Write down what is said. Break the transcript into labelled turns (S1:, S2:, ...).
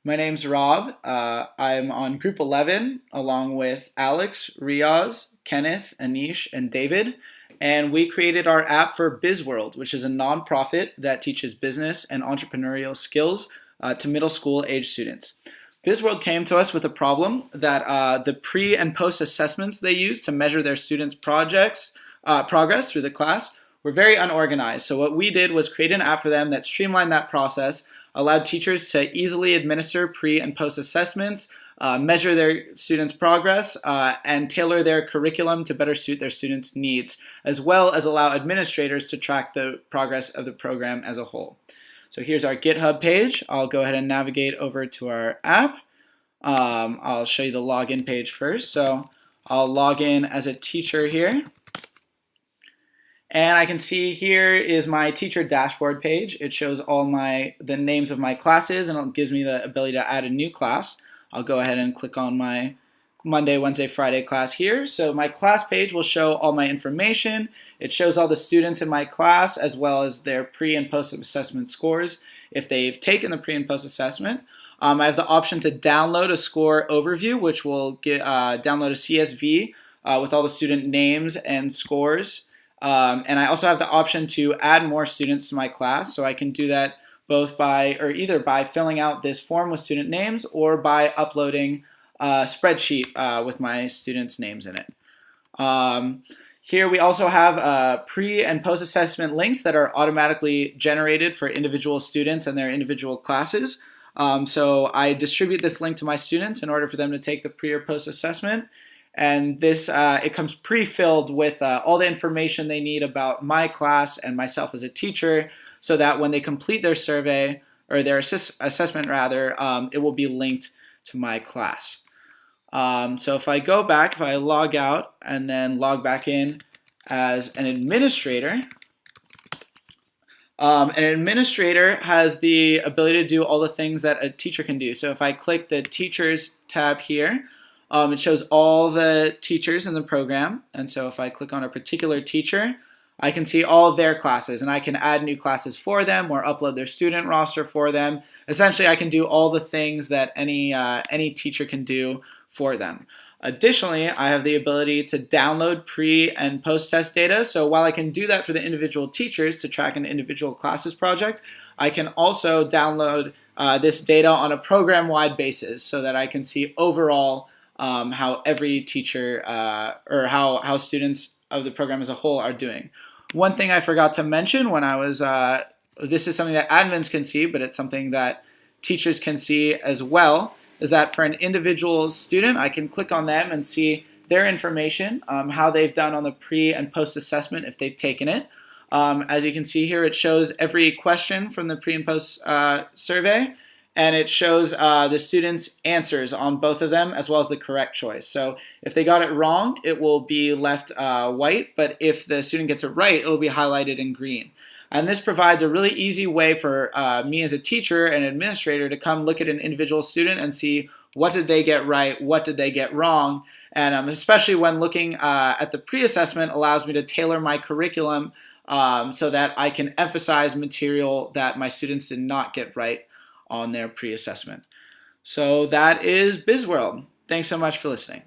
S1: My name's Rob. I'm on Group 11 along with Alex, Riaz, Kenneth, Anish, and David. And we created our app for Bizworld, which is a nonprofit that teaches business and entrepreneurial skills to middle school age students. Bizworld came to us with a problem that the pre and post assessments they use to measure their students' progress through the class were very unorganized. So what we did was create an app for them that streamlined that process, allowed teachers to easily administer pre and post assessments, measure their students' progress, and tailor their curriculum to better suit their students' needs, as well as allow administrators to track the progress of the program as a whole. So here's our GitHub page. I'll go ahead and navigate over to our app. I'll show you the login page first. So I'll log in as a teacher here. And I can see here is my teacher dashboard page. It shows all the names of my classes, and it gives me the ability to add a new class. I'll go ahead and click on my Monday, Wednesday, Friday class here. So my class page will show all my information. It shows all the students in my class as well as their pre and post assessment scores if they've taken the pre and post assessment. I have the option to download a score overview, which will download a CSV with all the student names and scores. And I also have the option to add more students to my class, so I can do that both either by filling out this form with student names or by uploading a spreadsheet with my students' names in it. Here we also have pre and post assessment links that are automatically generated for individual students and their individual classes. So I distribute this link to my students in order for them to take the pre or post assessment. And this it comes pre-filled with all the information they need about my class and myself as a teacher, so that when they complete their survey, or their assessment rather, it will be linked to my class. So if I go back, if I log out and then log back in as an administrator, has the ability to do all the things that a teacher can do. So if I click the Teachers tab here, it shows all the teachers in the program, and so if I click on a particular teacher, I can see all of their classes, and I can add new classes for them or upload their student roster for them. Essentially, I can do all the things that any teacher can do for them. Additionally, I have the ability to download pre- and post-test data, so while I can do that for the individual teachers to track an individual classes project, I can also download this data on a program-wide basis so that I can see overall how every teacher or how students of the program as a whole are doing. One thing I forgot to mention when I was, this is something that admins can see, but it's something that teachers can see as well, is that for an individual student, I can click on them and see their information, how they've done on the pre and post assessment if they've taken it. As you can see here, it shows every question from the pre and post survey, and it shows the students' answers on both of them as well as the correct choice. So if they got it wrong, it will be left white, but if the student gets it right, it will be highlighted in green. And this provides a really easy way for me as a teacher and administrator to come look at an individual student and see what did they get right, what did they get wrong, and especially when looking at the pre-assessment allows me to tailor my curriculum so that I can emphasize material that my students did not get right on their pre-assessment. So that is Bizworld. Thanks so much for listening.